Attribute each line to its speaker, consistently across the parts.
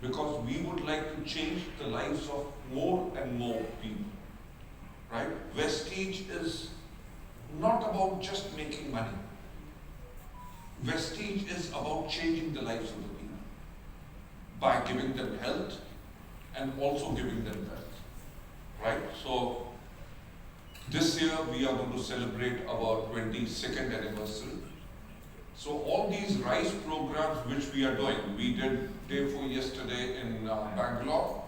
Speaker 1: because we would like to change the lives of more and more people, right? Vestige is not about just making money. Vestige is about changing the lives of the people by giving them health and also giving them wealth, right? So this year we are going to celebrate our 22nd anniversary. So all these RISE programs which we are doing, we did day for yesterday in Bangalore.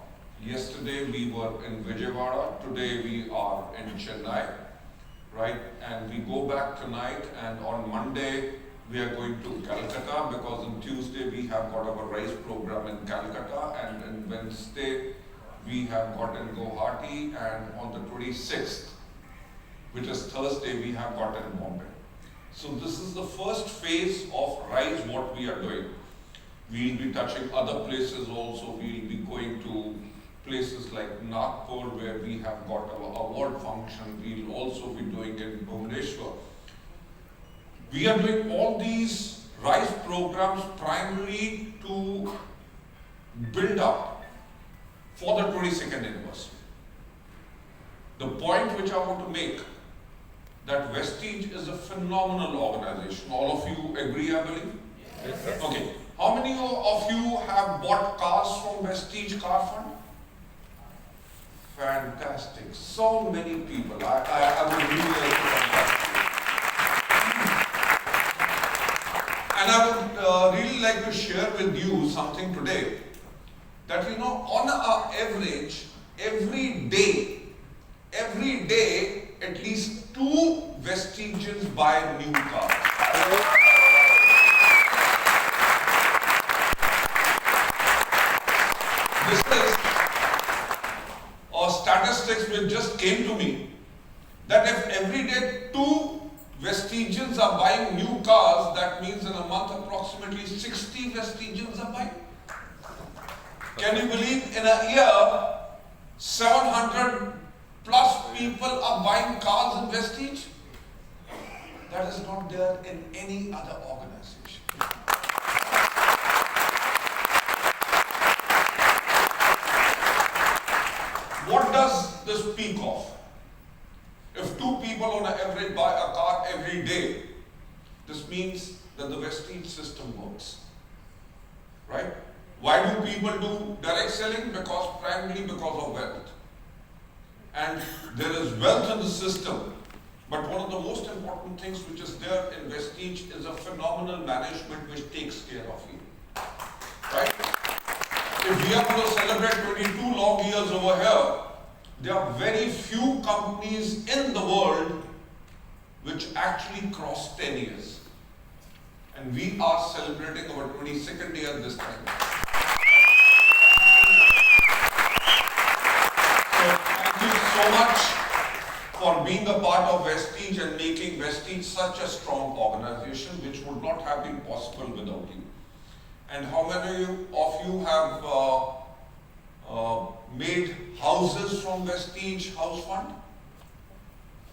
Speaker 1: Yesterday we were in Vijayawada. Today we are in Chennai, right? And we go back tonight, and on Monday we are going to Calcutta, because on Tuesday we have got our RISE program in Calcutta, and on Wednesday we have got in Guwahati, and on the 26th, which is Thursday, we have got in Bombay. So this is the first phase of RISE, what we are doing. We'll be touching other places also. We'll be going to places like Nagpur, where we have got our award function. We'll also be doing in Bhubaneswar. We are doing all these RISE programs primarily to build up for the 22nd anniversary. The point which I want to make, that Vestige is a phenomenal organization. All of you agree, I believe? Yes. Okay. How many of you have bought cars from Vestige Car Fund? Fantastic. So many people. I would really like to congratulate. And I would really like to share with you something today, that on an average, every day, at least 2 Vestigians buy new cars. This is statistics which just came to me, that if every day 2 Vestigians are buying new cars, that means in a month approximately 60 Vestigians are buying. Can you believe in a year 700 plus people are buying cars in Vestige? That is not there in any other organization. What does this speak of? If 2 people on an average buy a car every day, this means that the Vestige system works, right? Why do people do direct selling? Primarily because of wealth. And there is wealth in the system, but one of the most important things which is there in Vestige is a phenomenal management which takes care of you, right? If we are going to celebrate 22 long years over here, there are very few companies in the world which actually cross 10 years. And we are celebrating our 22nd year this time. So much for being a part of Vestige and making Vestige such a strong organization, which would not have been possible without you. And how many of you have made houses from Vestige House Fund?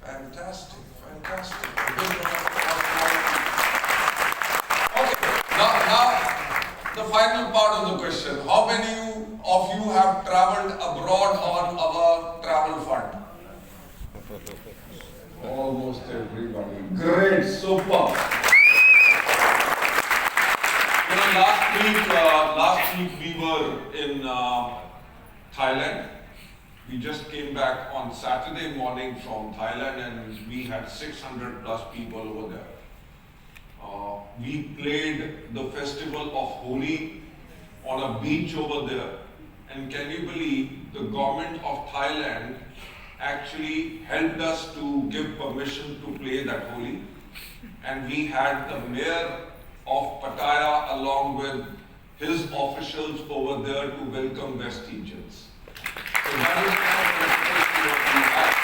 Speaker 1: Fantastic, fantastic. Okay, now the final part of the question. How many of you have traveled abroad on our travel fund? Almost everybody. Great, super. Last week we were in Thailand. We just came back on Saturday morning from Thailand, and we had 600 plus people over there. We played the festival of Holi on a beach over there. And can you believe the government of Thailand actually helped us to give permission to play that Holi? And we had the mayor of Pattaya along with his officials over there to welcome Vestigians. So that is kind of recognition what we have.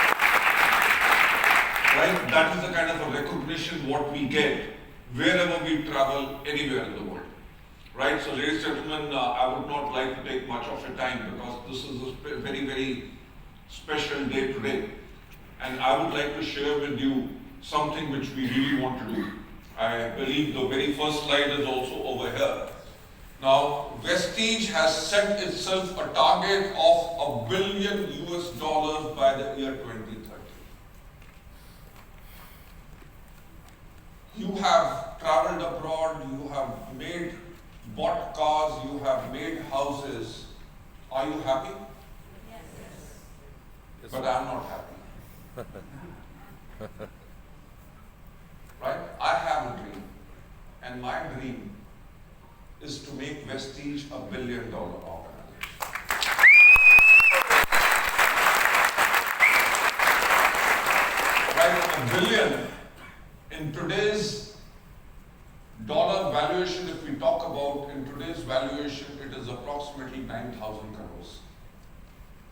Speaker 1: Right? That is the kind of a recognition what we get wherever we travel anywhere in the world. Right? So ladies and gentlemen, I would not like to take much of your time, because this is a very, very special day today. And I would like to share with you something which we really want to do. I believe the very first slide is also over here. Now, Vestige Vestige has set itself a target of $1 billion by the year 2030. You have traveled abroad, you have bought cars, you have made houses. Are you happy?
Speaker 2: Yes.
Speaker 1: But I am not happy. Right? I have a dream. And my dream is to make Vestige a $1 billion organization. Right? $1 billion in today's dollar valuation, if we talk about in today's valuation, it is approximately 9,000 crores.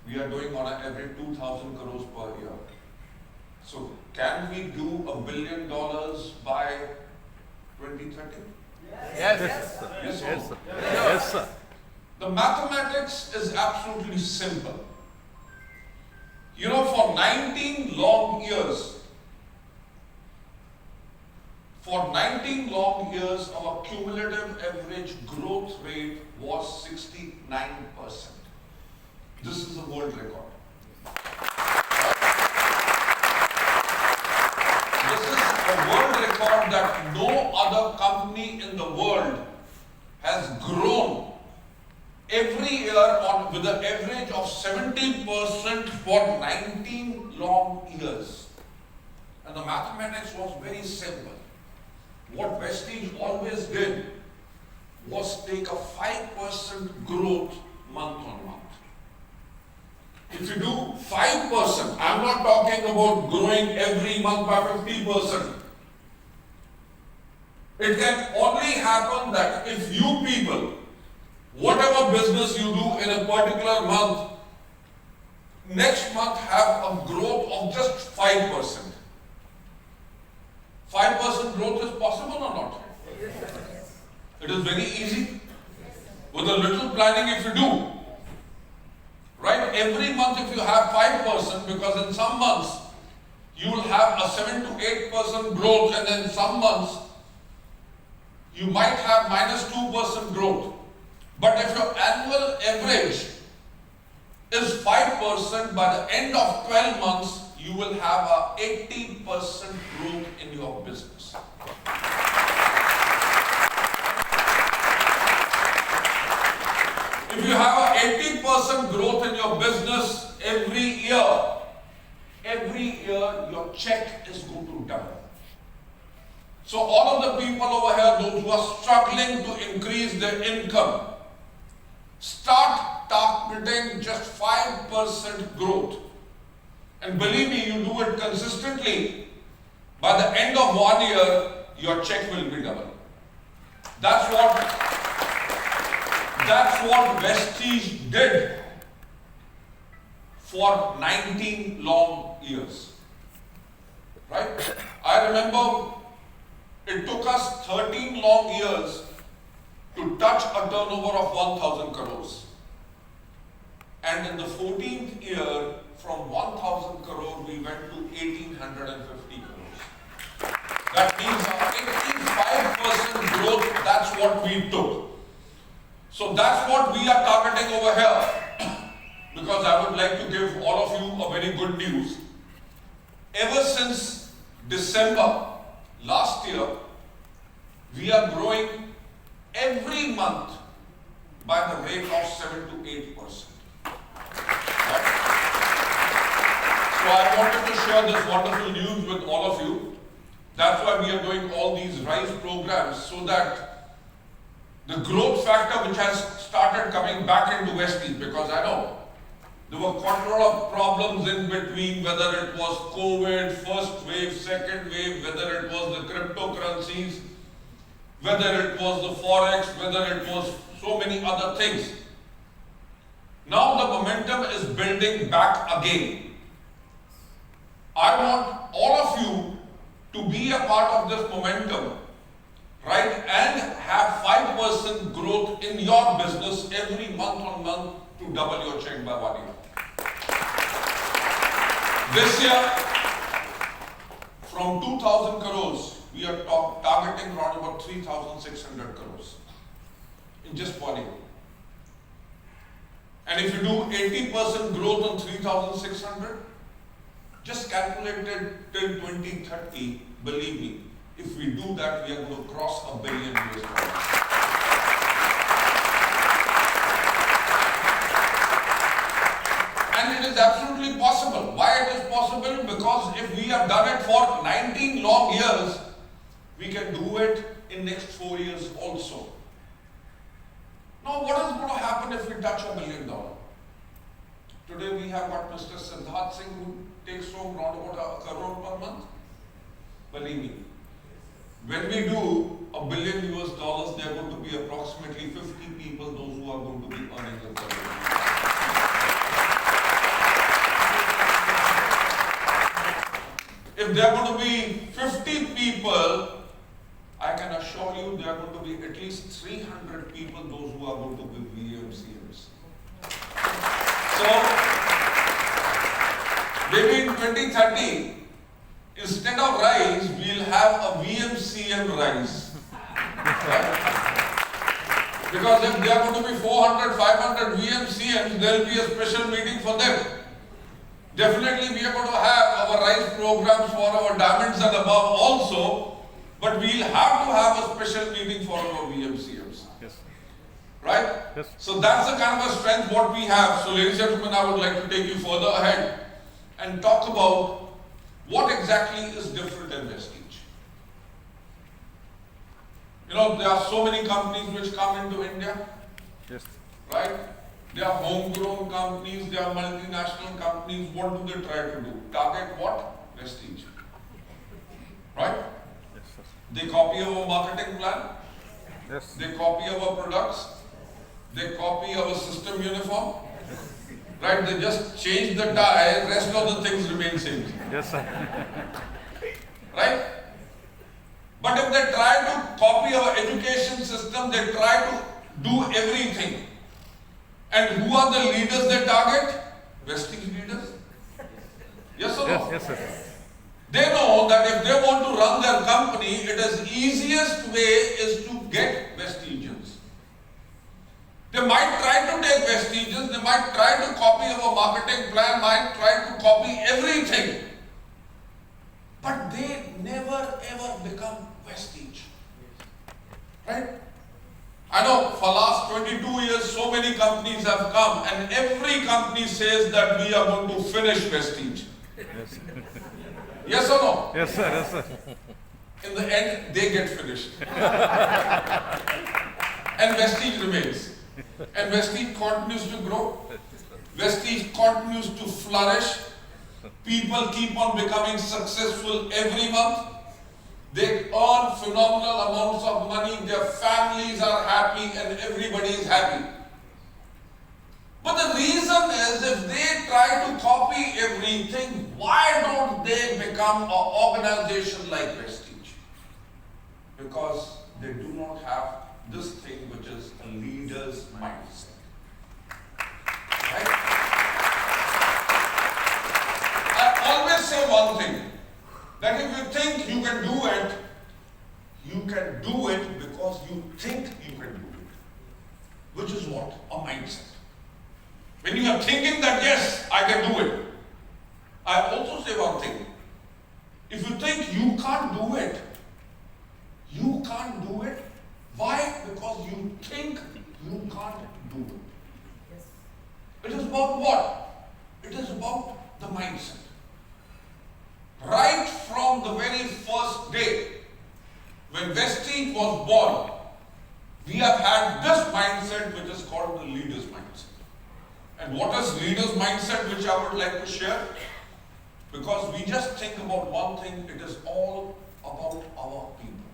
Speaker 1: We are doing on an every 2,000 crores per year. So can we do $1 billion by 2030?
Speaker 2: Yes.
Speaker 1: Yes or
Speaker 2: Yes,
Speaker 1: no?
Speaker 2: sir. Yes, sir.
Speaker 1: The mathematics is absolutely simple. You know, for 19 long years, our cumulative average growth rate was 69%. This is a world record. This is a world record that no other company in the world has grown every year with an average of 70% for 19 long years. And the mathematics was very simple. What Vestige always did was take a 5% growth month on month. If you do 5%, I'm not talking about growing every month by 50%. It can only happen that if you people, whatever business you do in a particular month, next month have a growth of just 5%. 5% growth is possible or not? It is very easy. With a little planning if you do. Right? Every month if you have 5%, because in some months you will have a 7 to 8% growth, and then some months you might have minus 2% growth. But if your annual average is 5%, by the end of 12 months, you will have a 80% growth in your business. If you have a 80% growth in your business every year your check is going to double. So all of the people over here, those who are struggling to increase their income, start targeting just 5% growth. And believe me, you do it consistently, by the end of 1 year, your check will be double. That's what Vestige did for 19 long years. Right? I remember it took us 13 long years to touch a turnover of 1,000 crores. And in the 14th year, from 1,000 crore, we went to 1,850 crores. That means our 85% growth, that's what we took. So that's what we are targeting over here. Because I would like to give all of you a very good news. Ever since December last year, we are growing every month by the rate of 7 to 8%. So I wanted to share this wonderful news with all of you. That's why we are doing all these RISE programs, so that the growth factor which has started coming back into Vestige, because I know there were quite a lot of problems in between, whether it was COVID, first wave, second wave, whether it was the cryptocurrencies, whether it was the forex, whether it was so many other things. Now the momentum is building back again. I want all of you to be a part of this momentum, right? And have 5% growth in your business every month on month to double your check by 1 year. This year, from 2,000 crores, we are targeting around about 3,600 crores in just 1 year. And if you do 80% growth on 3,600, just calculate it till 2030, believe me, if we do that, we are going to cross $1 billion US. And it is absolutely possible. Why it is possible? Because if we have done it for 19 long years, we can do it in next 4 years also. Now, what is going to happen if we touch $1 billion? Today we have got Mr. Siddharth Singh who takes home around about $1 crore per month. Believe me, when we do $1 billion US, there are going to be approximately 50 people, those who are going to be earning the $1 billion. If there are going to be 50 people, I can assure you there are going to be at least 300 people, those who are going to be VMCMs. So, maybe in 2030, instead of RISE, we'll have a VMCM RISE. Right? Because if there are going to be 400, 500 VMCMs, there will be a special meeting for them. Definitely we are going to have our RISE programs for our diamonds and above also, but we'll have to have a special meeting for our VMCMs.
Speaker 2: Yes.
Speaker 1: Right?
Speaker 2: Yes.
Speaker 1: So that's the kind of a strength what we have. So ladies and gentlemen, I would like to take you further ahead and talk about what exactly is different in Vestige. You know, there are so many companies which come into India,
Speaker 2: Yes.
Speaker 1: right? They are homegrown companies, they are multinational companies. What do they try to do? Target what? Vestige. Right?
Speaker 2: Yes, sir.
Speaker 1: They copy our marketing plan,
Speaker 2: Yes.
Speaker 1: they copy our products, they copy our system uniform. Right? They just change the tie, rest of the things remain same.
Speaker 2: Yes, sir.
Speaker 1: Right? But if they try to copy our education system, they try to do everything. And who are the leaders they target? Vestige leaders. Yes or no?
Speaker 2: Yes, sir.
Speaker 1: They know that if they want to run their company, it is easiest way is to get Vestigians. They might try to take Vestigians, they might try to copy our marketing plan, might try to copy everything. But they never ever become Vestige. Right? I know for last 22 years, so many companies have come and every company says that we are going to finish Vestige.
Speaker 2: Yes.
Speaker 1: Yes or no?
Speaker 2: Yes, sir. Yes, sir.
Speaker 1: In the end, they get finished. And Vestige remains. And Vestige continues to grow. Vestige continues to flourish. People keep on becoming successful every month. They earn phenomenal amounts of money, their families are happy and everybody is happy. But the reason is if they try to copy everything, why don't they become an organization like Vestige? Because they do not have this thing which is a leader's mindset. Right? I always say one thing. That if you think you can do it because you think you can do it. Which is what? A mindset. When you are thinking that yes, I can do it. I also say one thing. If you think you can't do it, you can't do it. Why? Because you think you can't do it. It is about what? It is about the mindset. Right from the very first day, when Vestige was born, we have had this mindset which is called the leader's mindset. And what is leader's mindset which I would like to share? Because we just think about one thing, it is all about our people.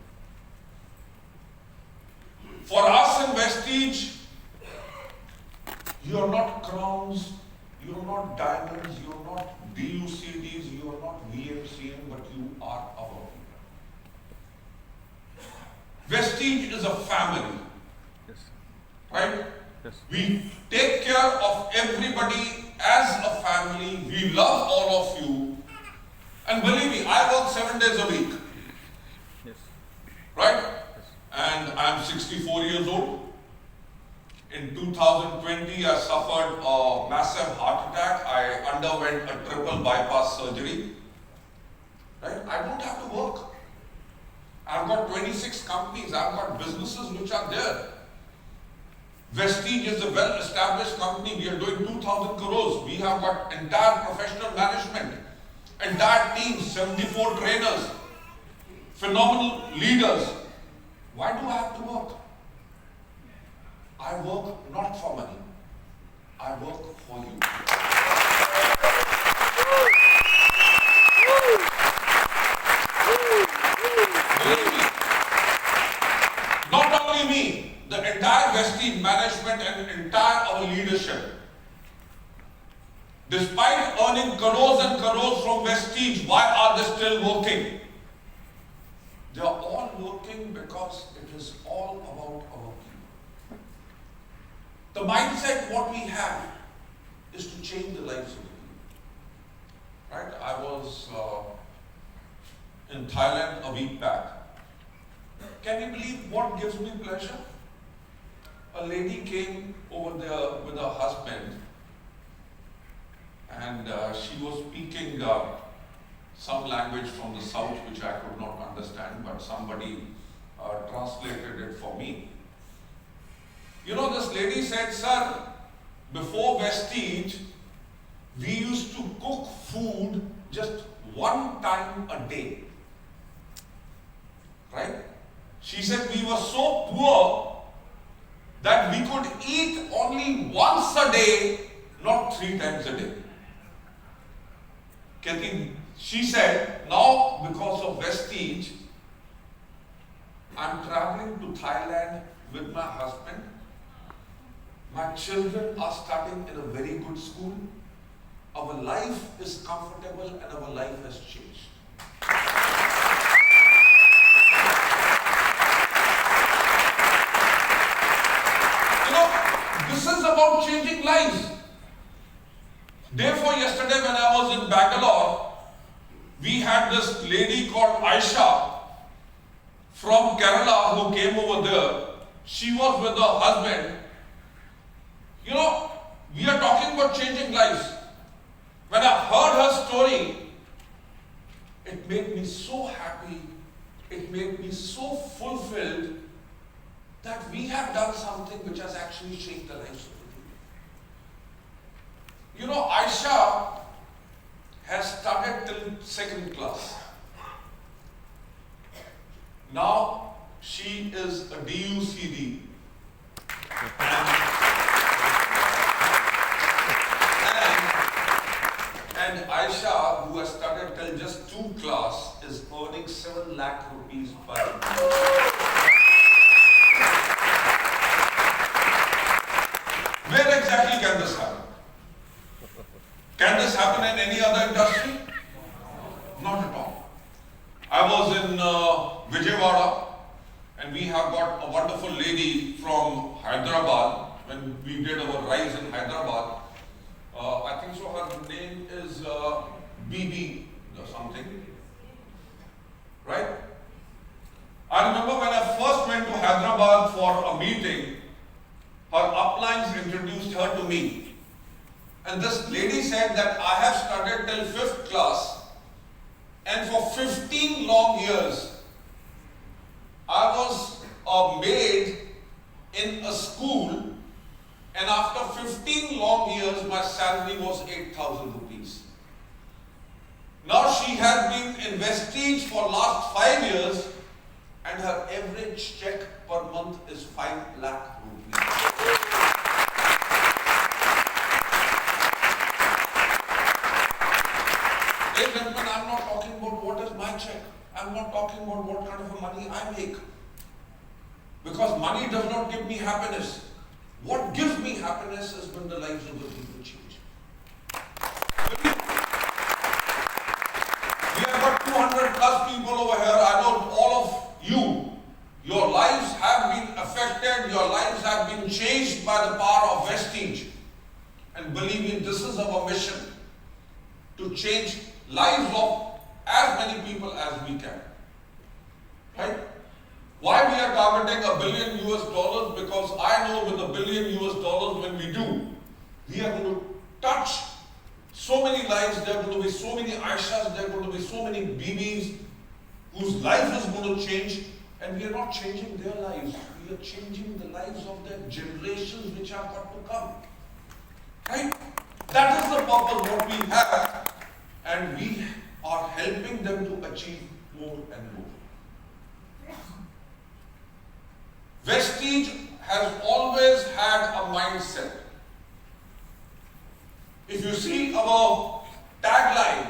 Speaker 1: For us in Vestige, you are not crowns, you are not diamonds, you are not DUCDs, you are not VMCM, but you are our people. Vestige is a family.
Speaker 2: Yes.
Speaker 1: Right?
Speaker 2: Yes.
Speaker 1: We take care of everybody as a family. We love all of you. And believe me, I work 7 days a week.
Speaker 2: Yes.
Speaker 1: Right? And I'm 64 years old. In 2020, I suffered a massive heart attack. I underwent a triple bypass surgery. Right? I don't have to work. I've got 26 companies. I've got businesses which are there. Vestige is a well-established company. We are doing 2,000 crores. We have got entire professional management, entire teams, 74 trainers, phenomenal leaders. Why do I have to work? I work not for money. I work for you. Believe me. Not only me, the entire Vestige management and entire our leadership. Despite earning crores and crores from Vestige, why are they still working? They are all working because it is all about our people. The mindset what we have is to change the lives of people. Right? I was in Thailand a week back. Can you believe what gives me pleasure? A lady came over there with her husband and she was speaking some language from the south which I could not understand, but somebody translated it for me. You know, this lady said, "Sir, before Vestige, we used to cook food just one time a day." Right? She said we were so poor that we could eat only once a day, not 3 times a day. She said, now because of Vestige, I'm traveling to Thailand with my husband. My children are studying in a very good school. Our life is comfortable and our life has changed. You know, this is about changing lives. Day before yesterday when I was in Bangalore, we had this lady called Aisha from Kerala who came over there. She was with her husband. You know, we are talking about changing lives. When I heard her story, it made me so happy, it made me so fulfilled that we have done something which has actually changed the lives of the people. You know, Aisha has studied till 2nd class. Now she is a DUCD. And Aisha, who has studied till just 2 class, is earning 7 lakh rupees per year. Where exactly can this happen? Can this happen in any other industry? Not at all. I was in Vijayawada, and we have got a wonderful lady from Hyderabad. When we did our rise in Hyderabad, I think so her name is BB or something, right? I remember when I first went to Hyderabad for a meeting, her uplines introduced her to me. And this lady said that I have studied till 5th class, and for 15 long years, I was a maid in a school, and after 15 long years, my salary was 8,000 rupees. Now she has been in Vestige for last 5 years, and her average check per month is 5 lakh rupees. Ladies and gentlemen, I'm not talking about what is my check. I'm not talking about what kind of money I make. Because money does not give me happiness. What gives me happiness is when the lives of the people change. We have got 200 plus people over here. I know all of you. Your lives have been affected. Your lives have been changed by the power of Vestige. And believe me, this is our mission. To change lives of as many people as we can. Right? Why we are targeting $1 billion US? Because I know with $1 billion US, when we do, we are going to touch so many lives. There are going to be so many Aishas, there are going to be so many Bibis whose life is going to change, and we are not changing their lives. We are changing the lives of their generations which are got to come. Right? That is the purpose what we have, and we are helping them to achieve more and more. Vestige has always had a mindset. If you see, our tagline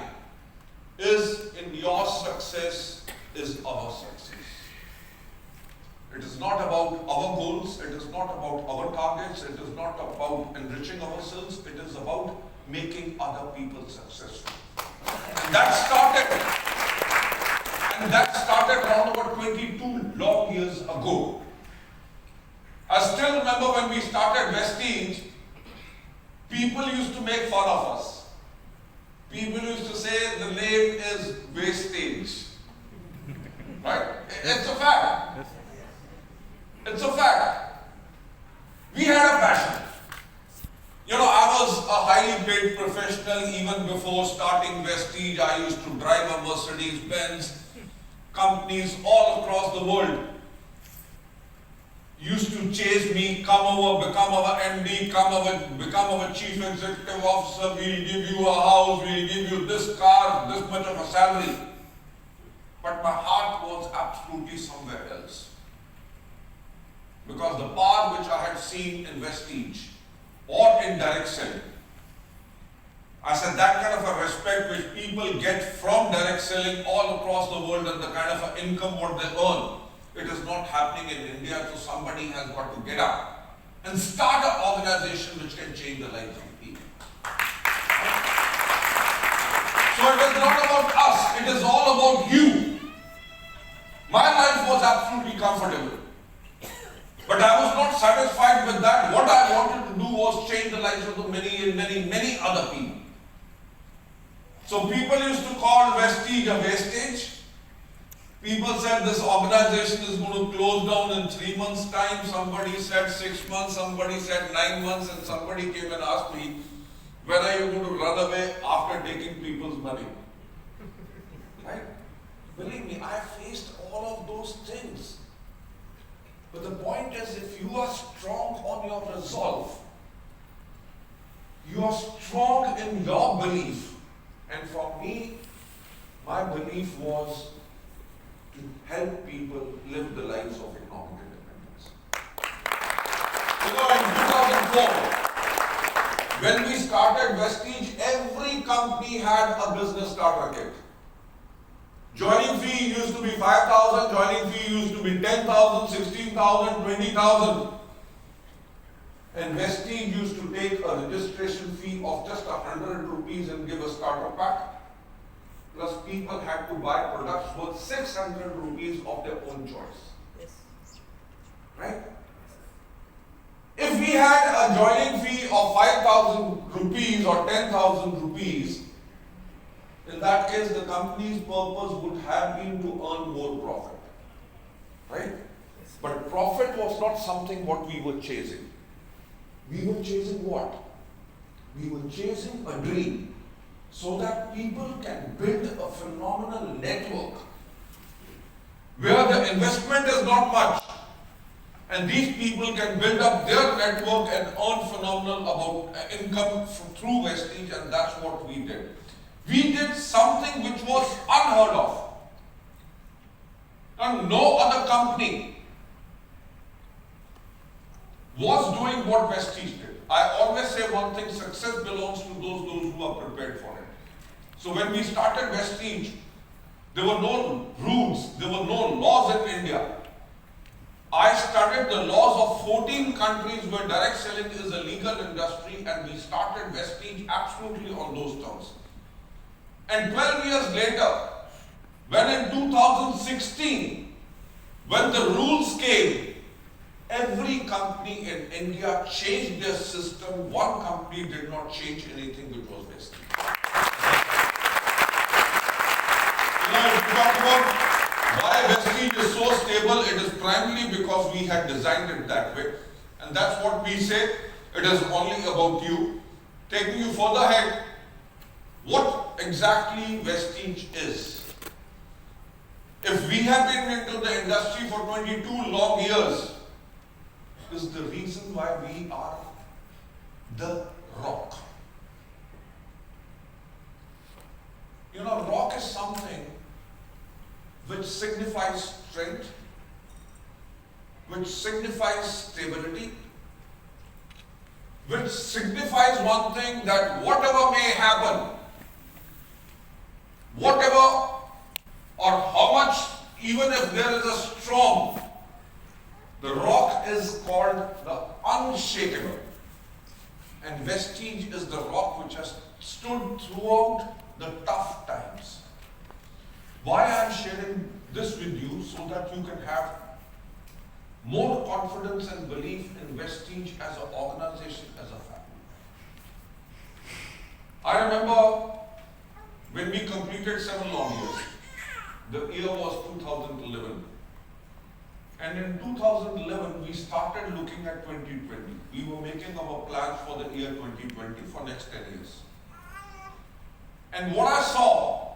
Speaker 1: is "In your success is our success." It is not about our goals, it is not about our targets, it is not about enriching ourselves, it is about making other people successful. And that started around about 22 long years ago. I still remember when we started Vestige, people used to make fun of us. People used to say the name is Wastage. Right? It's a fact.
Speaker 2: Yes.
Speaker 1: It's a fact. We had a passion. You know, I was a highly paid professional even before starting Vestige. I used to drive a Mercedes-Benz. Companies all across the world used to chase me, come over, become our MD, become our chief executive officer, we'll give you a house, we'll give you this car, this much of a salary. But my heart was absolutely somewhere else. Because the power which I had seen in Vestige or in direct selling, I said that kind of a respect which people get from direct selling all across the world and the kind of an income what they earn, it is not happening in India, so somebody has got to get up and start an organization which can change the lives of people. So it is not about us, it is all about you. My life was absolutely comfortable. But I was not satisfied with that. What I wanted to do was change the lives of the many other people. So people used to call Vestige a wastage. People said this organization is going to close down in 3 months' time. Somebody said 6 months, somebody said 9 months, and somebody came and asked me, when are you going to run away after taking people's money? Right? Believe me, I faced all of those things. But the point is, if you are strong on your resolve, you are strong in your belief. And for me, my belief was to help people live the lives of economic independence. You know, in 2004, when we started Vestige, every company had a business starter kit. Joining fee used to be 5,000, joining fee used to be 10,000, 16,000, 20,000. And Vestige used to take a registration fee of just 100 rupees and give a starter pack. Plus people had to buy products worth 600 rupees of their own choice.
Speaker 3: Yes.
Speaker 1: Right? If we had a joining fee of 5,000 rupees or 10,000 rupees, in that case the company's purpose would have been to earn more profit. Right? But profit was not something what we were chasing. We were chasing what? We were chasing a dream so that people can build a phenomenal network where the investment is not much and these people can build up their network and earn phenomenal income through Vestige, and that's what we did. We did something which was unheard of. And no other company was doing what Vestige did. I always say one thing, success belongs to those who are prepared for it. So when we started Vestige, there were no rules, there were no laws in India. I studied the laws of 14 countries where direct selling is a legal industry, and we started Vestige absolutely on those terms. And 12 years later, when in 2016, when the rules came, every company in India changed their system. One company did not change anything, which was Vestige. You know, if you talk about why Why Vestige is so stable? It is primarily because we had designed it that way. And that's what we say. It is only about you. Taking you further ahead, what exactly Vestige is? If we have been into the industry for 22 long years, is the reason why we are the rock. You know, rock is something which signifies strength, which signifies stability, which signifies one thing, that whatever may happen, whatever or how much, even if there is a storm, the rock is called the unshakable. And Vestige is the rock which has stood throughout the tough times. Why I am sharing this with you? So that you can have more confidence and belief in Vestige as an organization, as a family. I remember when we completed 7 long years. The year was 2011. And in 2011, we started looking at 2020. We were making our plans for the year 2020 for next 10 years. And what I saw,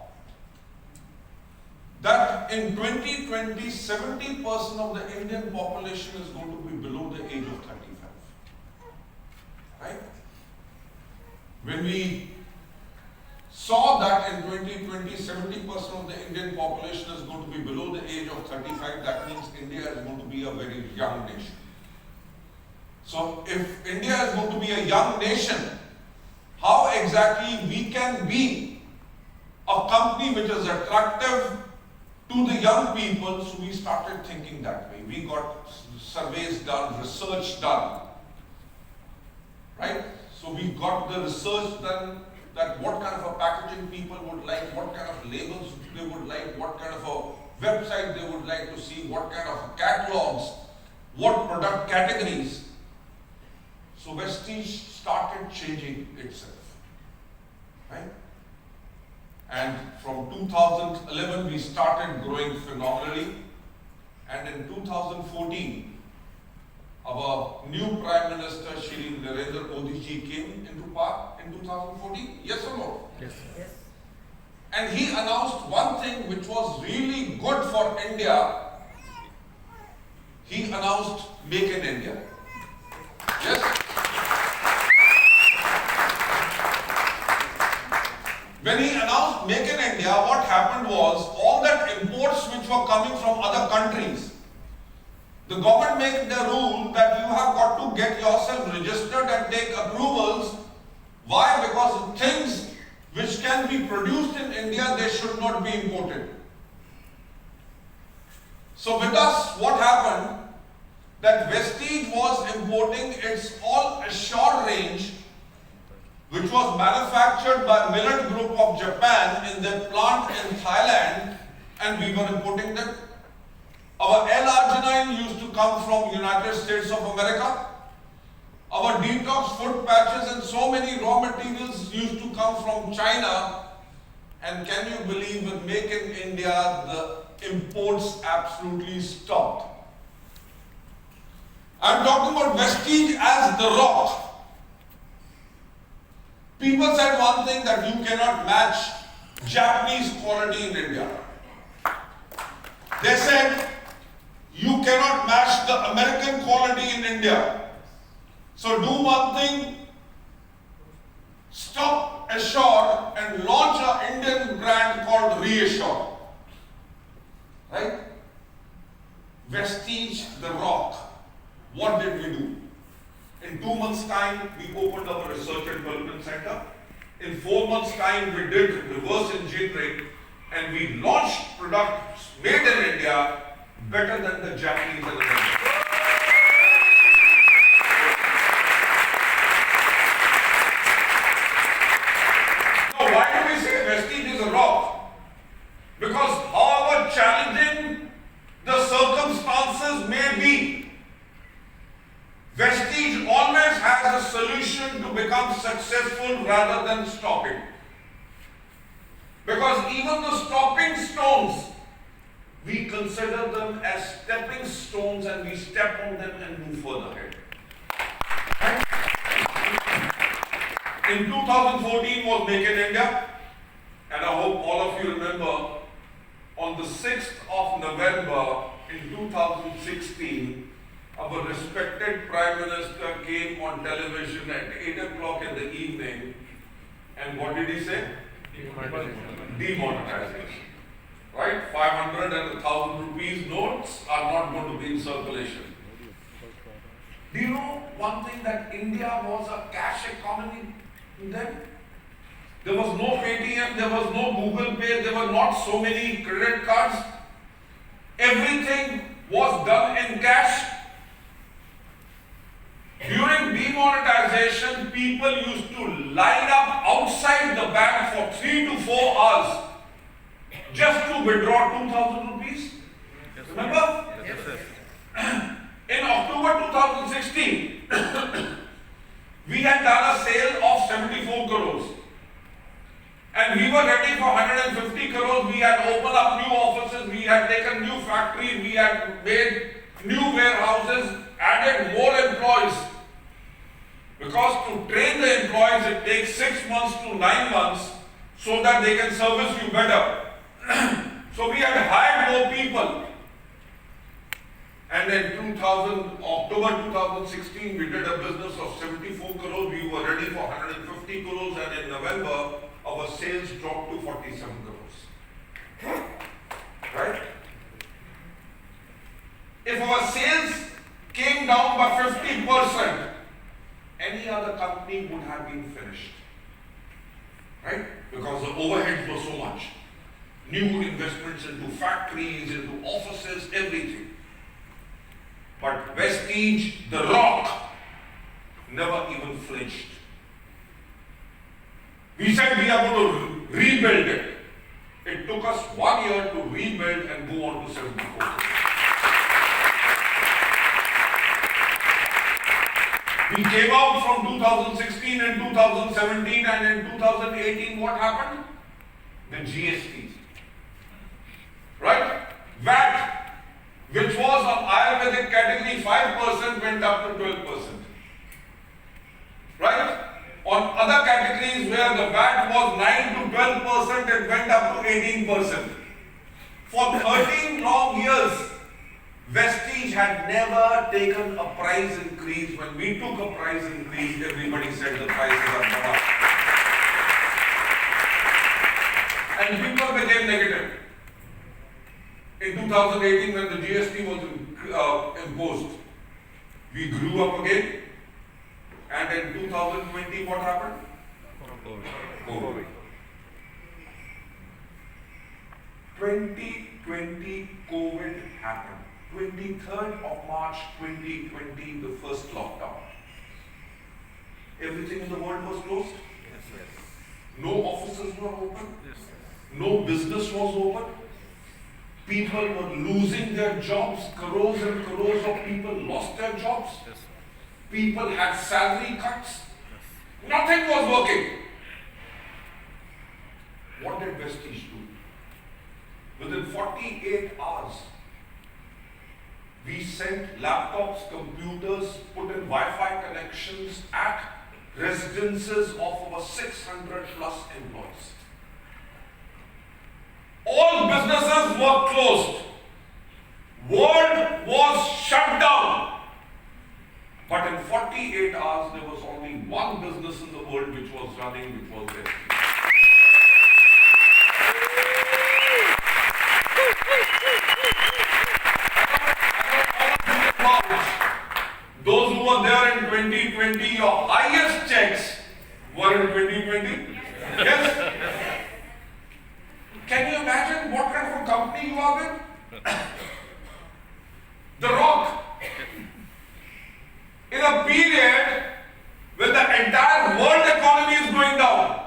Speaker 1: that in 2020, 70% of the Indian population is going to be below the age of 35. Right? When we saw that in 2020, 70% of the Indian population is going to be below the age of 35, that means India is going to be a very young nation. So if India is going to be a young nation, how exactly we can be a company which is attractive to the young people? So we started thinking that way. We got surveys done, research done, right? So we got the research done, that what kind of a packaging people would like, what kind of labels they would like, what kind of a website they would like to see, what kind of catalogs, what product categories. So Vestige started changing itself, right? And from 2011 we started growing phenomenally, and in 2014 our new Prime Minister Shri Narendra Modi ji came into power in 2014. Yes or no?
Speaker 2: Yes.
Speaker 3: Yes.
Speaker 1: And he announced one thing which was really good for India. He announced Make in India. Yes. When he announced Make in India, what happened was all that imports which were coming from other countries, the government made the rule that you have got to get yourself registered and take approvals. Why? Because things which can be produced in India, they should not be imported. So with us, what happened? That Vestige was importing its All Assure range, which was manufactured by Millet Group of Japan in their plant in Thailand, and we were importing them. Our L-arginine used to come from United States of America. Our detox foot patches and so many raw materials used to come from China. And can you believe with Make in India, the imports absolutely stopped. I'm talking about Vestige as the rock. People said one thing, that you cannot match Japanese quality in India. They said, you cannot match the American quality in India. So do one thing, stop Assure and launch an Indian brand called Reassure. Right? Vestige, the rock. What did we do? In 2 months' time, we opened up a research and development center. In 4 months' time, we did reverse engineering and we launched products made in India better than the Japanese and Americans. Now, why do we say Vestige is a rock? Because however challenging the circumstances may be, Vestige always has a solution to become successful rather than stopping. Because even the stopping stones
Speaker 3: we consider them as stepping stones and we step on them and move further ahead. In 2014 was Make in India, and I hope all of you remember, on the 6th of November in 2016, our respected Prime Minister came on television at 8 o'clock in the evening, and what did he say? Demonetization. Right? 500 and 1,000 rupees notes are not going to be in circulation. Do you know one thing, that India was a cash economy then? There was no Paytm, there was no Google Pay, there were not so many credit cards. Everything was done in cash. During demonetization, people used to line up outside the bank for 3 to 4 hours just to withdraw 2,000 rupees. Remember?
Speaker 2: Yes, sir.
Speaker 3: In October 2016, we had done a sale of 74 crores. And we were ready for 150 crores. We had opened up new offices, we had taken new factories, we had made new warehouses, added more employees. Because to train the employees, it takes 6 months to 9 months so that they can service you better. So we had hired more people. And in October 2016, we did a business of 74 crores. We were ready for 150 crores, and in November, our sales dropped to 47 crores. Right? If our sales came down by 50%, any other company would have been finished. Right? Because the overheads were so much. New investments into factories, into offices, everything. But Vestige, the rock, never even flinched. We said we are going to rebuild it. It took us 1 year to rebuild and go on to 74. We came out from 2016 and 2017, and in 2018 what happened? The GST. Right? VAT, which was on Ayurvedic category 5%, went up to 12%. Right? On other categories where the VAT was 9 to 12%, it went up to 18%. For 13 long years, Vestige had never taken a price increase. When we took a price increase, everybody said the prices are gone up. And people became negative. In 2018, when the GST was imposed, we grew up again. And in 2020, what happened? COVID. 2020, COVID happened. 23rd of March 2020, the first lockdown. Everything in the world was closed. No offices were open. No business was open. People were losing their jobs. Crores and crores of people lost their jobs. People had salary cuts. Nothing was working. What did Vestige do? Within 48 hours, we sent laptops, computers, put in Wi-Fi connections at residences of over 600 plus employees. All businesses were closed. World was shut down. But in 48 hours, there was only one business in the world which was running, which was Vestige. Those who were there in 2020, your highest checks were in 2020? Yes? Can you imagine what kind of a company you are with? The Rock. In a period when the entire world economy is going down,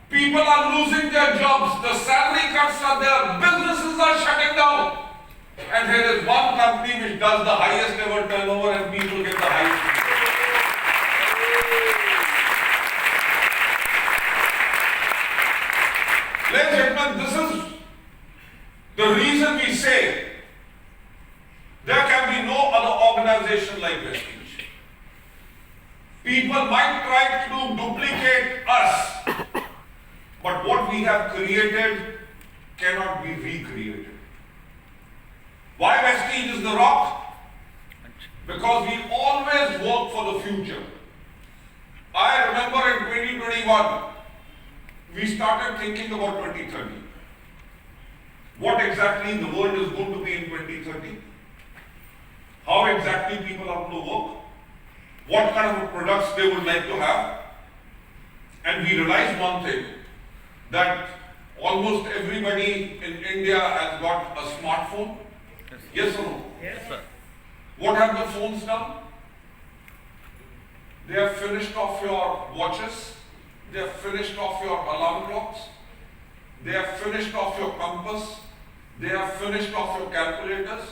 Speaker 3: people are losing their jobs, the salary cuts are there, businesses are shutting down. And here is one company which does the highest ever turnover and people get the highest. Ladies and gentlemen, this is the reason we say People might try to duplicate us, but what we have created cannot be recreated. Why Vestige is the rock? Because we always work for the future. I remember in 2021, we started thinking about 2030. What exactly the world is going to be in 2030? How exactly people are going to work? What kind of products they would like to have? And we realized one thing, that almost everybody in India has got a smartphone. Yes or no?
Speaker 2: Yes, sir.
Speaker 3: What have the phones done? They have finished off your watches. They have finished off your alarm clocks. They have finished off your compass. They have finished off your calculators.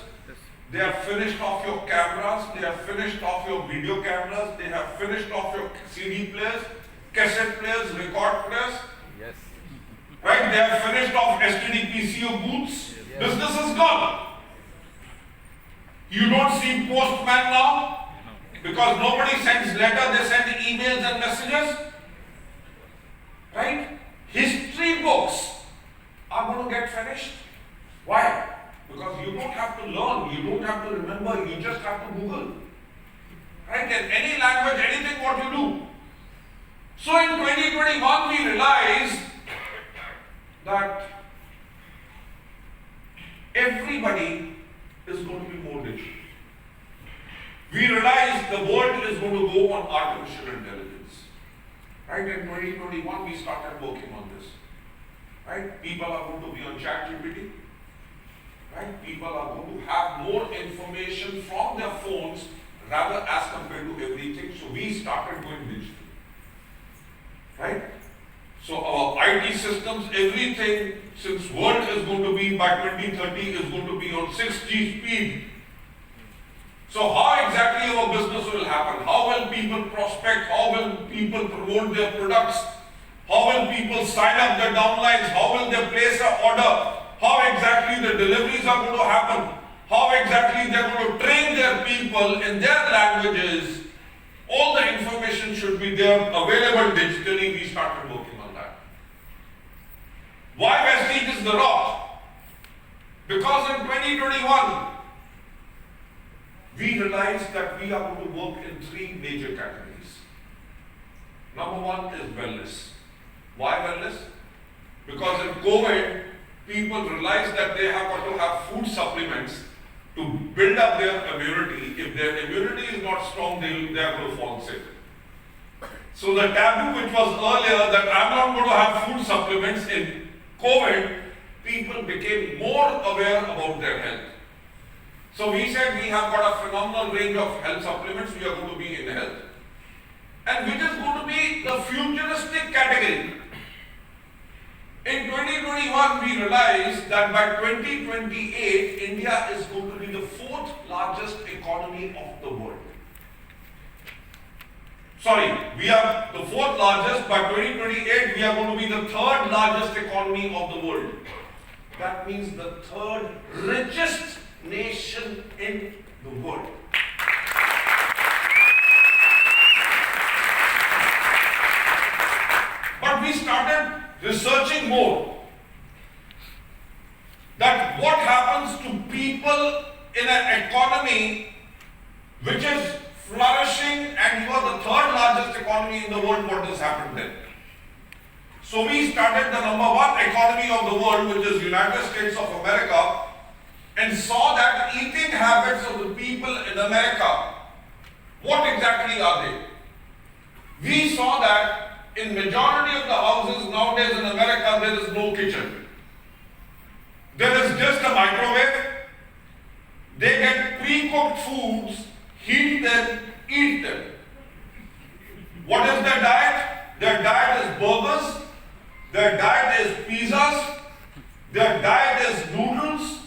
Speaker 3: They have finished off your cameras. They have finished off your video cameras. They have finished off your CD players, cassette players, record players.
Speaker 2: Yes.
Speaker 3: Right? They have finished off STD PCO booths.
Speaker 2: Yes.
Speaker 3: Business is gone. You don't see postman now because nobody sends letter, they send emails and messages. Right? History books are going to get finished. Why? Because you don't have to learn, you don't have to remember, you just have to Google. Right? In any language, anything what you do. So in 2021 we realized that everybody is going to be more digital. We realized the world is going to go on artificial intelligence. Right? In 2021 we started working on this. Right? People are going to be on ChatGPT. Right? People are going to have more information from their phones rather as compared to everything. So we started going digital. Right? So our IT systems, everything, since world is going to be by 2030 is going to be on 6G speed. So how exactly our business will happen? How will people prospect? How will people promote their products? How will people sign up their downlines? How will they place an order? How exactly the deliveries are going to happen? How exactly they are going to train their people in their languages? All the information should be there, available digitally. We started working on that. Why Vestige is the rock? Because in 2021, we realized that we are going to work in three major categories. Number one is wellness. Why wellness? Because in COVID, people realized that they have got to have food supplements to build up their immunity. If their immunity is not strong, they are going to fall sick. So the taboo which was earlier that I'm not going to have food supplements in COVID, people became more aware about their health. So we said we have got a phenomenal range of health supplements, we are going to be in health. And which is going to be the futuristic category. In 2021, we realized that by 2028, India is going to be the fourth largest economy of the world. Sorry, we are the fourth largest. By 2028, we are going to be the third largest economy of the world. That means the third richest nation in the world. But we started researching more that what happens to people in an economy which is flourishing and you are the third largest economy in the world, what does happen then? So we started the number one economy of the world, which is United States of America, and saw that eating habits of the people in America, what exactly are they? We saw that in majority of the houses nowadays in America, there is no kitchen. There is just a microwave. They get pre-cooked foods, heat them, eat them. What is their diet? Their diet is burgers. Their diet is pizzas. Their diet is noodles.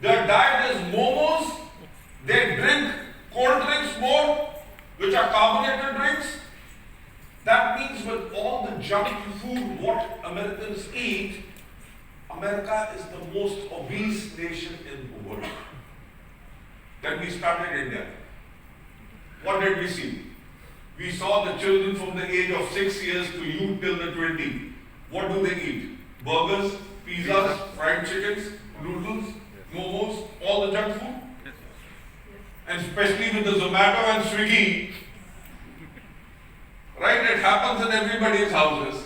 Speaker 3: Their diet is momos. They drink cold drinks more, which are carbonated drinks. That means with all the junk food what Americans eat, America is the most obese nation in the world. Then we started India. What did we see? we saw the children from the age of 6 years to youth till the 20. What do they eat? Burgers, pizzas, fried chickens, noodles, momos, all the junk food. And especially with the Zomato and Swiggy, right? It happens in everybody's houses.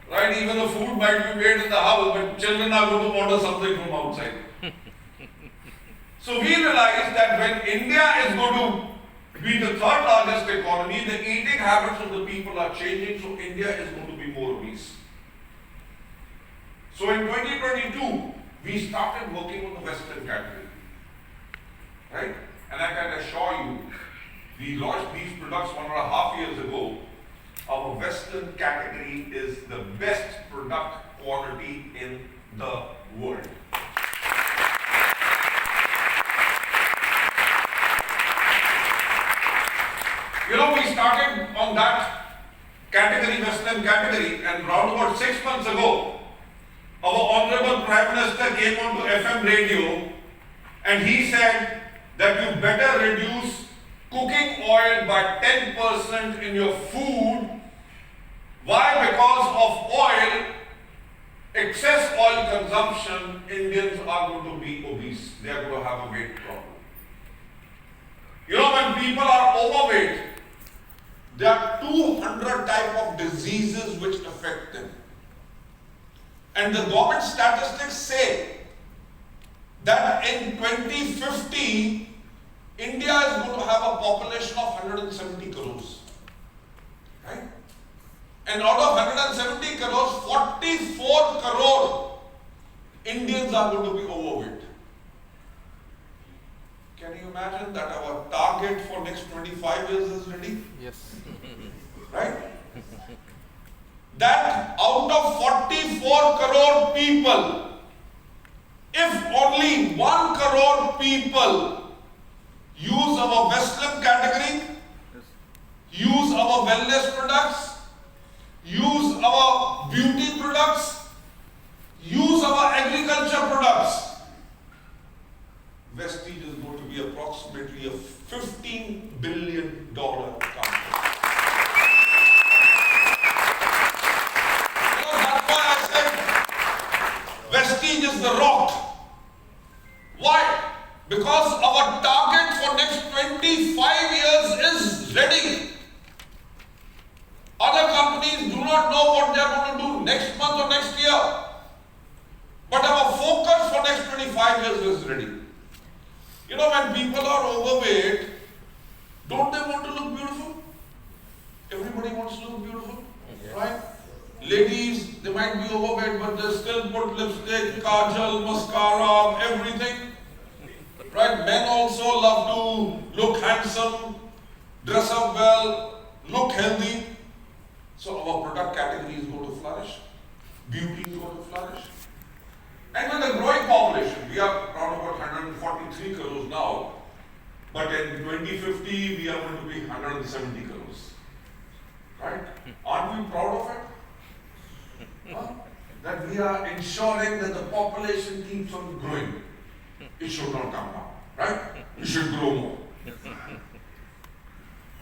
Speaker 3: Right? Even the food might be made in the house, but children are going to order something from outside. So we realized that when India is going to be the third largest economy, the eating habits of the people are changing, so India is going to be more obese. So in 2022, we started working on the Western category. Right? And I can assure you, we launched these products 1.5 years ago. Our Western category is the best product quality in the world. You know, we started on that category, Western category, and round about 6 months ago, our Honorable Prime Minister came on to FM radio and he said that you better reduce cooking oil by 10% in your food. Why? Because of oil, excess oil consumption, Indians are going to be obese. They are going to have a weight problem. You know, when people are overweight, there are 200 type of diseases which affect them. And the government statistics say that in 2050, India is going to have a population of 170 crores. Right? And out of 170 crores, 44 crore Indians are going to be overweight. Can you imagine that our target for next 25 years is ready?
Speaker 2: Yes.
Speaker 3: Right? That out of 44 crore people, if only 1 crore people use our Western category, use our wellness products, use our beauty products, use our agriculture products, Vestige is going to be approximately a $15 billion company. That's why I said Vestige is the rock. Why? Because our target for next 25 years is ready. Other companies do not know what they are going to do next month or next year. But our focus for next 25 years is ready. You know, when people are overweight, don't they want to look beautiful? Everybody wants to look beautiful, right? Ladies, they might be overweight, but they still put lipstick, kajal, mascara, everything. Right? Men also love to look handsome, dress up well, look healthy. So our product category is going to flourish. Beauty is going to flourish. And with a growing population, we are around about 143 crores now, but in 2050 we are going to be 170 crores. Right? Aren't we proud of it? Huh? That we are ensuring that the population keeps on growing. It should not come down, right? It should grow more.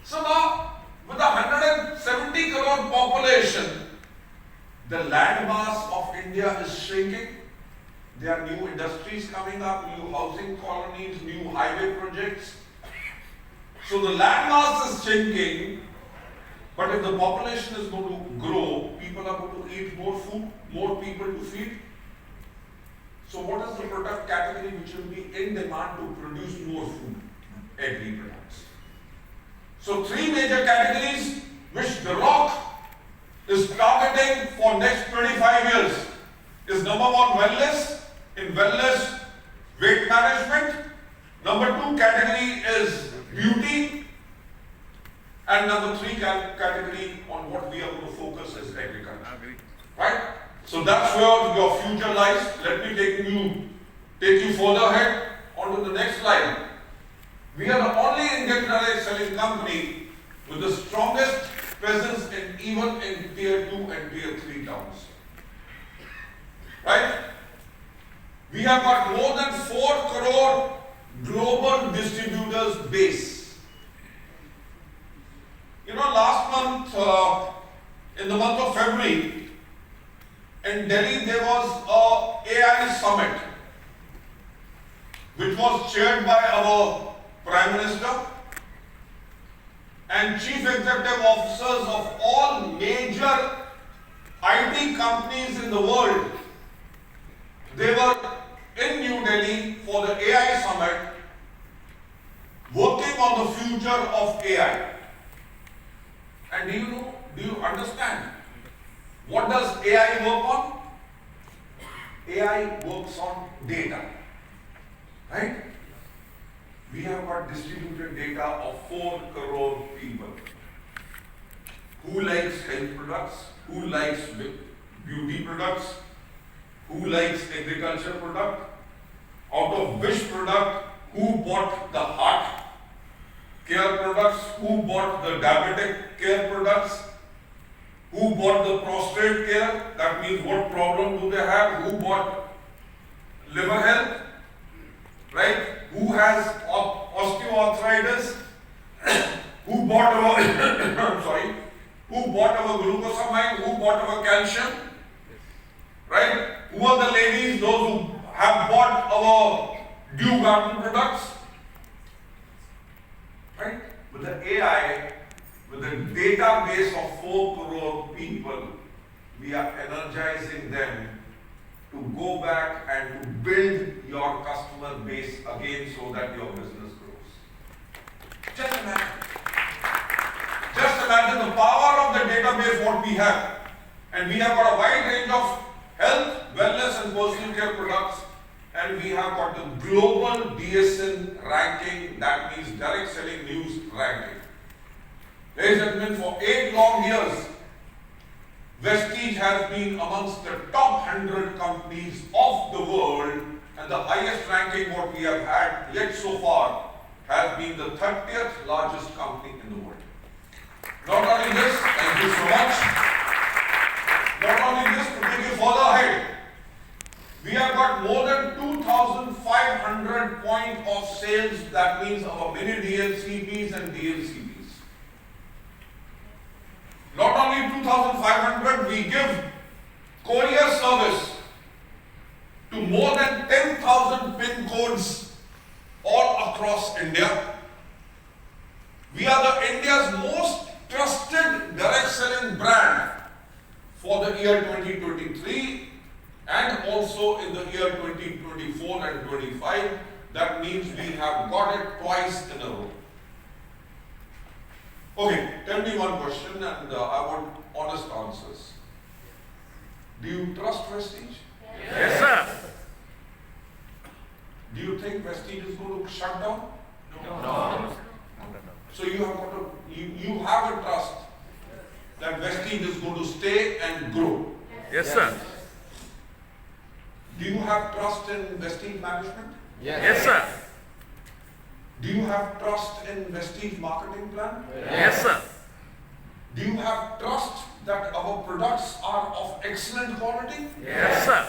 Speaker 3: So now, with a 170 crore population, the landmass of India is shrinking. There are new industries coming up, new housing colonies, new highway projects. So the landmass is shrinking, but if the population is going to grow, people are going to eat more food, more people to feed. So what is the product category which will be in demand to produce more food? Agri products. So 3 major categories which The Rock is targeting for next 25 years is number 1, wellness. In wellness, weight management. Number 2 category is beauty. And number 3 category on what we are going to focus is agriculture. Right? So that's where your future lies. Let me take you further ahead onto the next slide. We are the only Indian direct selling company with the strongest presence even in tier 2 and tier 3 towns. Right? We have got more than 4 crore global distributors base. You know, last in the month of February, in Delhi there was a AI summit, which was chaired by our Prime Minister and Chief Executive Officers of all major IT companies in the world. They were in New Delhi for the AI summit, working on the future of AI. And do you understand what does AI work on? AI works on data, right? We have got distributed data of 4 crore people. Who likes health products? Who likes beauty products? Who likes agriculture product? Out of which product, who bought the heart care products? Who bought the diabetic care products? Who bought the prostate care? That means what problem do they have? Who bought liver health? Right? Who has osteoarthritis? Who bought our I'm sorry? Who bought our glucosamine? Who bought our calcium? Right? Who are the ladies? Those who have bought our Dew Garden products? Right? With the AI, with the database of 4 crore people, we are energizing them to go back and to build your customer base again so that your business grows. Just imagine. Just imagine the power of the database what we have. And we have got a wide range of health, wellness and personal care products. And we have got the global DSN ranking, that means direct selling news ranking. Ladies and gentlemen, for 8 long years, Vestige has been amongst the top 100 companies of the world, and the highest ranking what we have had yet so far has been the 30th largest company in the world. Not only this, thank you so much. Not only this, to take you further ahead, we have got more than 2,500 point of sales, that means our mini DLCPs and DLCPs. Not only 2,500, we give courier service to more than 10,000 pin codes all across India. We are the India's most trusted direct selling brand for the year 2023 and also in the year 2024 and 25. That means we have got it twice in a row. Okay, tell me one question and I want honest answers. Do you trust Vestige?
Speaker 2: Yes, sir.
Speaker 3: Do you think Vestige is going to shut down?
Speaker 2: No.
Speaker 3: So you have got you have a trust that Vestige is going to stay and grow.
Speaker 2: Yes, sir.
Speaker 3: Do you have trust in Vestige management?
Speaker 2: Yes, sir.
Speaker 3: Do you have trust in Vestige marketing plan?
Speaker 2: Yes, sir.
Speaker 3: Do you have trust that our products are of excellent quality?
Speaker 2: Yes, sir.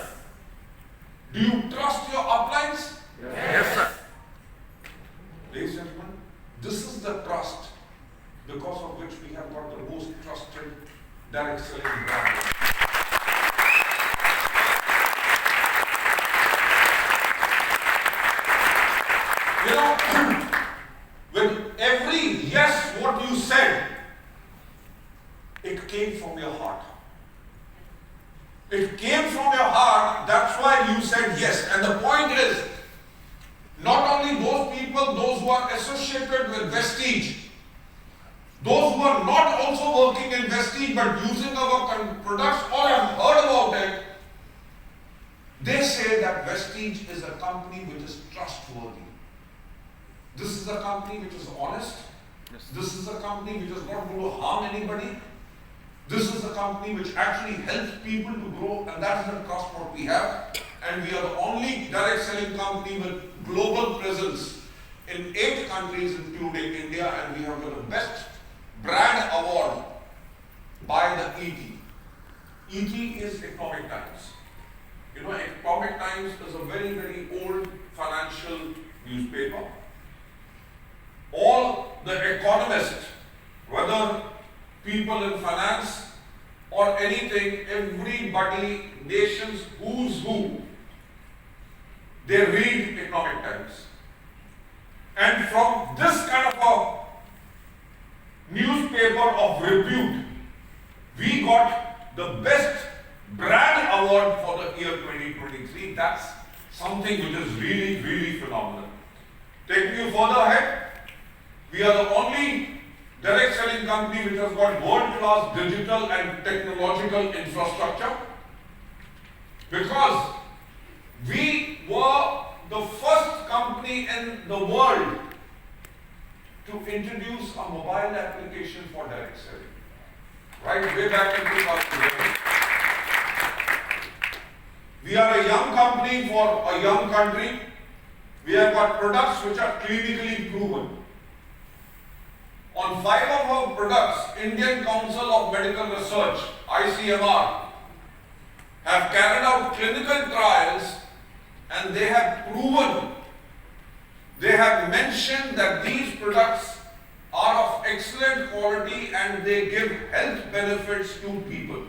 Speaker 3: Do you trust your uplines?
Speaker 2: Yes, sir.
Speaker 3: Ladies and gentlemen, this is the trust because of which we have got the most trusted direct selling brand. You know, with every yes what you said, it came from your heart. It came from your heart, that's why you said yes. And the point is, not only those people, those who are associated with Vestige, those who are not also working in Vestige but using our products or have heard about it, they say that Vestige is a company which is trustworthy. This is a company which is honest.
Speaker 2: Yes.
Speaker 3: This is a company which is not going to harm anybody. This is a company which actually helps people to grow, and that is the trust what we have. And we are the only direct selling company with global presence in 8 countries including India, and we have got the best brand award by the ET. ET is Economic Times. You know, Economic Times is a very, very old financial newspaper. All the economists, whether people people in finance or anything, everybody, nations, who's who, they read Economic Times. And from this kind of a newspaper of repute, we got the best brand award for the year 2023. That's something which is really, really phenomenal. Taking you further ahead, we are the only direct selling company which has got world-class digital and technological infrastructure, because we were the first company in the world to introduce a mobile application for direct selling. Right way back in 2011. We are a young company for a young country. We have got products which are clinically proven. On 5 of our products, Indian Council of Medical Research, ICMR, have carried out clinical trials, and they have proven, they have mentioned that these products are of excellent quality and they give health benefits to people.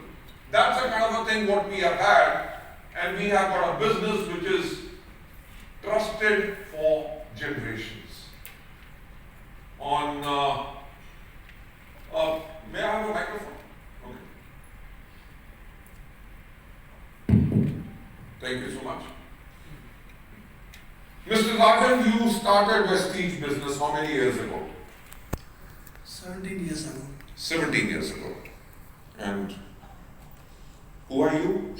Speaker 3: That's the kind of a thing what we have had, and we have got a business which is trusted for generations. On, may I have a microphone? Okay. Thank you so much. Mr. Rajan, you started Vestige business how many years ago?
Speaker 4: 17 years ago.
Speaker 3: 17 years ago. And who are you?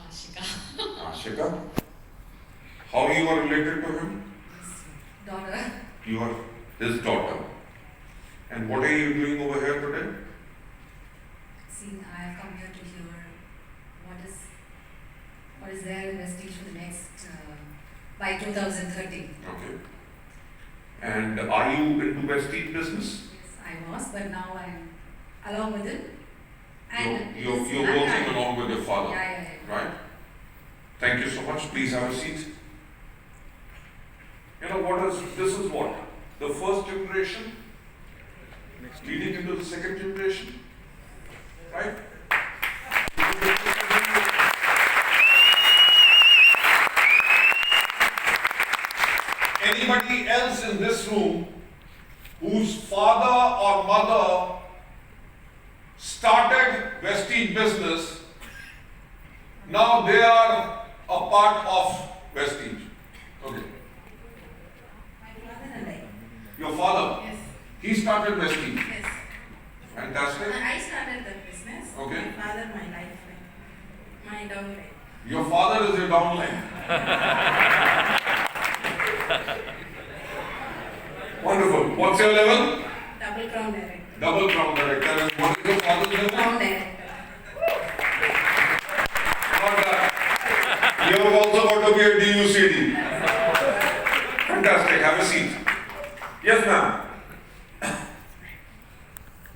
Speaker 5: Ashika.
Speaker 3: Ashika. How you are related to him?
Speaker 5: Daughter.
Speaker 3: You are his daughter. And what are you doing over here today?
Speaker 5: See, I have come here to hear what is there in Vestige for the next by 2030.
Speaker 3: Okay. And are you into Vestige business?
Speaker 5: Yes, I was, but now I'm along with it. And
Speaker 3: You're working along with your father,
Speaker 5: yeah.
Speaker 3: right? Thank you so much. Please have a seat. You know this is what? The first generation leading into the second generation, right? Anybody else in this room whose father or mother started Vestige business, now they are a part of Vestige. Okay.
Speaker 5: My father and I.
Speaker 3: Your father,
Speaker 5: Yes.
Speaker 3: he started Vestige.
Speaker 5: Yes.
Speaker 3: Fantastic.
Speaker 5: I started that business.
Speaker 3: Okay.
Speaker 5: My father, my lifeline. My downline.
Speaker 3: Your father is your downline. Wonderful. What's your level?
Speaker 5: Double crown director.
Speaker 3: Double crown director. And what is your father's level?
Speaker 5: Crown director.
Speaker 3: Not that. You have also got to be a DUCD. Fantastic. Have a seat. Yes, ma'am.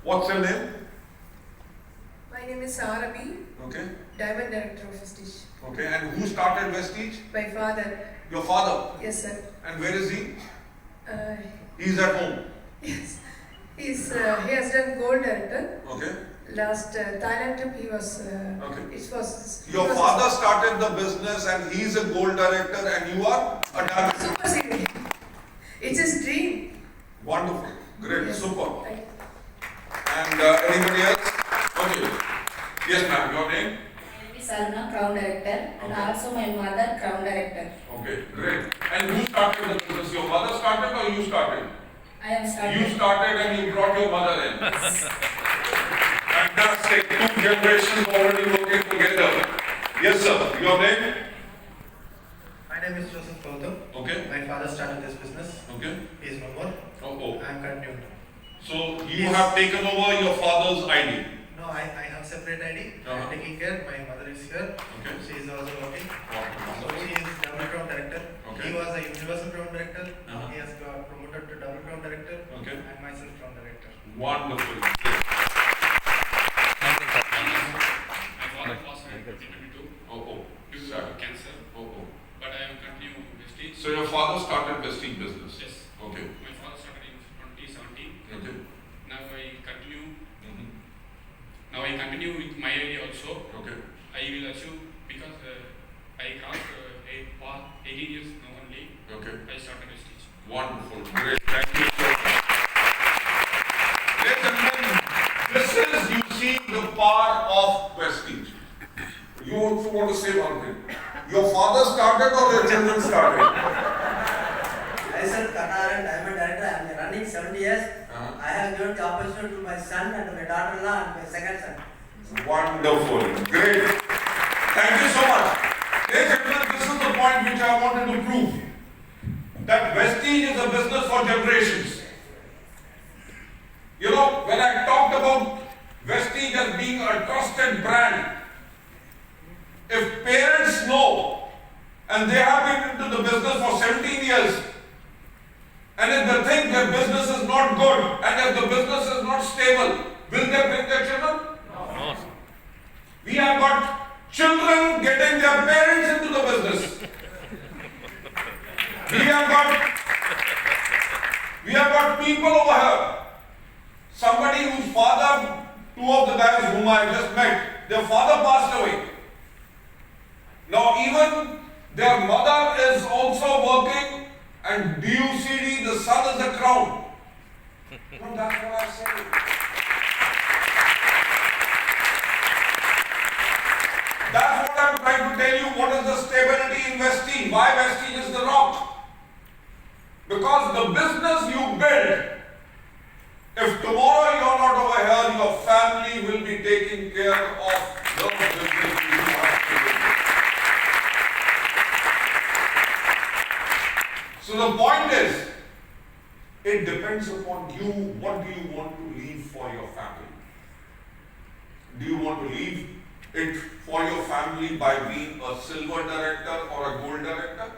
Speaker 3: What's your name?
Speaker 4: My name is Sarabi,
Speaker 3: Okay.
Speaker 4: Diamond Director of Vestige.
Speaker 3: Okay. And who started Vestige?
Speaker 4: My father,
Speaker 3: Your father.
Speaker 4: yes sir.
Speaker 3: And where is he?
Speaker 4: Uh,
Speaker 3: He's at home.
Speaker 4: yes, he has done Gold Director.
Speaker 3: Okay.
Speaker 4: Last Thailand trip he was.
Speaker 3: Okay.
Speaker 4: It was.
Speaker 3: Your father started the business and he's a gold director and you are a diamond.
Speaker 4: Super senior. It's his dream.
Speaker 3: Wonderful. Great.
Speaker 4: Yes.
Speaker 3: Super.
Speaker 4: Thank you.
Speaker 3: And anybody else? Okay. Yes, ma'am. Your name?
Speaker 5: My name is Salma, Crown Director, and
Speaker 3: Okay.
Speaker 5: also my mother, Crown Director.
Speaker 3: Okay. Great. And who started the business? Your mother started or you started?
Speaker 5: I am starting.
Speaker 3: You started and you brought your mother in. Fantastic. 2 generations already working together. Yes, sir. Your name?
Speaker 6: My name is Joseph Gautam.
Speaker 3: Okay.
Speaker 6: My father started this business.
Speaker 3: Okay.
Speaker 6: He is no more.
Speaker 3: Oh.
Speaker 6: I am continuing.
Speaker 3: So you have taken over your father's ID.
Speaker 6: No, I have separate ID. I
Speaker 3: Uh-huh.
Speaker 6: am taking care. My mother is here.
Speaker 3: Okay.
Speaker 6: She is also working. So
Speaker 3: Okay.
Speaker 6: she is double crown director.
Speaker 3: Okay.
Speaker 6: He was a universal crown director.
Speaker 3: Uh-huh.
Speaker 6: He has got promoted to double crown director.
Speaker 3: Okay.
Speaker 6: And myself crown director.
Speaker 3: Wonderful.
Speaker 7: My father passed away in 2022
Speaker 3: Oh.
Speaker 7: due to
Speaker 3: Sorry.
Speaker 7: cancer,
Speaker 3: Oh.
Speaker 7: but I am continuing Vestige.
Speaker 3: So your father started Vestige business?
Speaker 7: Yes.
Speaker 3: Okay.
Speaker 7: My father started in 2017 continue with my area also.
Speaker 1: Okay.
Speaker 7: I will achieve because I crossed 18 years now only.
Speaker 1: Okay.
Speaker 7: I started Vestige.
Speaker 1: Wonderful. Great. Thank you. Ladies and gentlemen, this is, you see, the power of Vestige. You also want to say one thing. Your father started or your children started?
Speaker 8: Myself, Karnataka Diamond Director, I am running 70 years.
Speaker 1: Uh-huh.
Speaker 8: I have given the opportunity to my son and my daughter-in-law and my second son.
Speaker 1: Wonderful. Great. Thank you so much. Ladies and gentlemen, this is the point which I wanted to prove. That Vestige is a business for generations. You know, when I talked about Vestige as being a trusted brand, if parents know and they have been into the business for 17 years, and if they think their business is not good and if the business is not stable, will they bring their children?
Speaker 2: No, sir.
Speaker 1: We have got children getting their parents into the business. We have got people over here. Somebody whose father, two of the guys whom I just met, their father passed away. Now even their mother is also working, and DUCD, the son is a crown. No, that's what I said. That's what I'm trying to tell you. What is the stability in Vestige? Why Vestige is the rock? Because the business you build, if tomorrow you're not over here, your family will be taking care of the business you have created. So the point is, it depends upon you. What do you want to leave for your family? Do you want to leave it for your family by being a silver director or a gold director?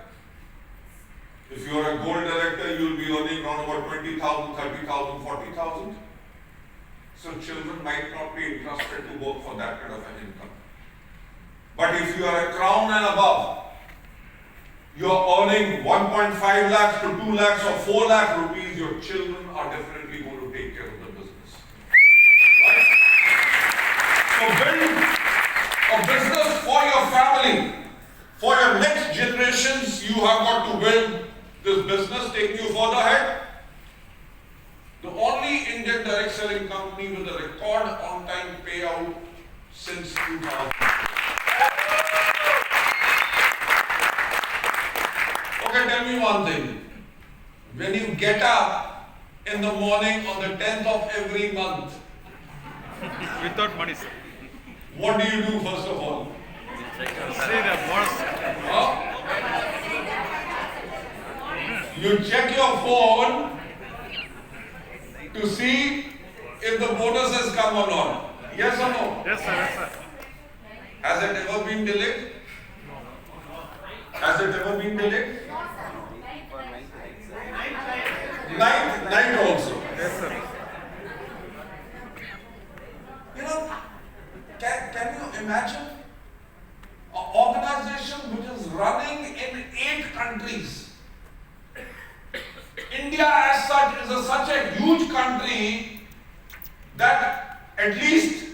Speaker 1: If you are a gold director, you will be earning around about 20,000, 30,000, 40,000. So children might not be interested to work for that kind of an income. But if you are a crown and above, you are earning 1.5 lakhs to 2 lakhs or 4 lakh rupees, your children are definitely going to take care of the business. Right? So build a business for your family. For your next generations, you have got to build this business, taking you further ahead. The only Indian direct selling company with a record on-time payout since 2000. Okay, tell me one thing. When you get up in the morning on the 10th of every month,
Speaker 2: Without money, sir.
Speaker 1: what do you do first of all?
Speaker 2: See the bonus.
Speaker 1: Huh? You check your phone to see if the bonus has come or not. Yes or no?
Speaker 2: Yes, sir. Yes, sir.
Speaker 1: Has it ever been delayed? Has it ever been delayed? Night also.
Speaker 2: Yes, sir.
Speaker 1: You know, can you imagine an organization which is running in 8 countries? India as such is such a huge country that at least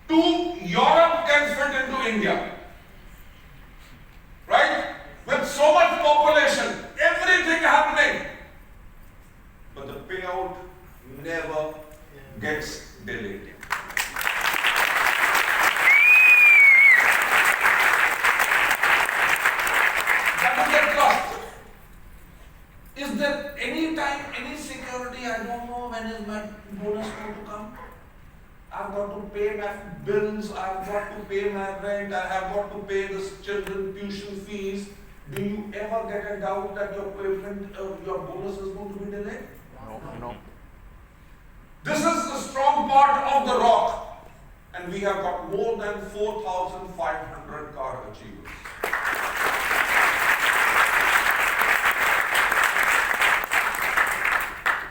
Speaker 1: 2 Europe can fit into India. Right? With so much population, everything happening. But the payout never gets delayed. That is the trust. Is there any time, any security? I don't know when is my bonus going to come. I've got to pay my bills, I've got to pay my rent, I have got to pay the children tuition fees. Do you ever get a doubt that your payment, your bonus is going to be delayed?
Speaker 2: No.
Speaker 1: This is the strong part of the rock, and we have got more than 4,500 car achievers.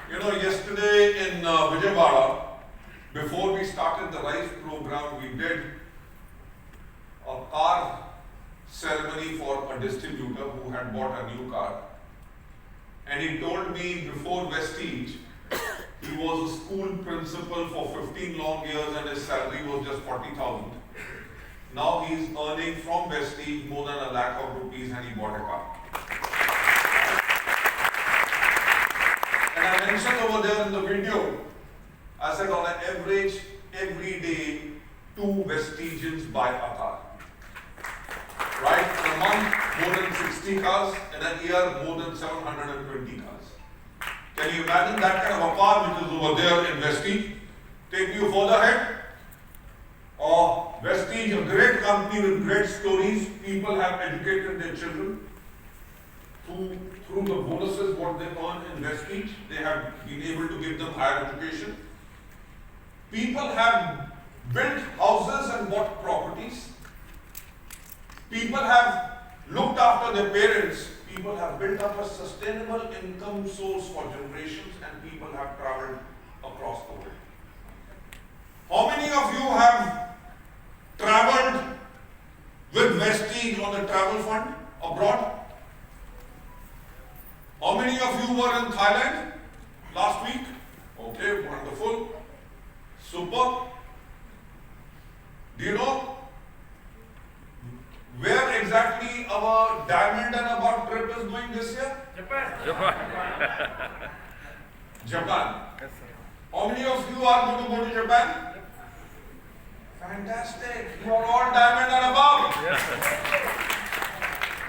Speaker 1: You know, yesterday in Vijayawada, before we started the RISE program, we did a car ceremony for a distributor who had bought a new car. And he told me before Vestige, he was a school principal for 15 long years and his salary was just 40,000. Now he is earning from Vestige more than ₹1 lakh and he bought a car. And I mentioned over there in the video, I said on an average, every day, 2 Vestigians buy a car. Right? In a month, more than 60 cars. In a year, more than 720 cars. Can you imagine that kind of a car which is over there in Vestige? Take you further ahead. Vestige, a great company with great stories. People have educated their children through the bonuses what they earn in Vestige. They have been able to give them higher education. People have built houses and bought properties. People have looked after their parents. People have built up a sustainable income source for generations, and people have traveled across the world. How many of you have traveled with Vestige on the travel fund abroad? How many of you were in Thailand last week? Okay, wonderful. Super. Do you know where exactly our diamond and above trip is going this year? Japan.
Speaker 2: Yes, sir.
Speaker 1: How many of you are going to go to Japan? Fantastic. You are all diamond and above.
Speaker 2: Yes, sir.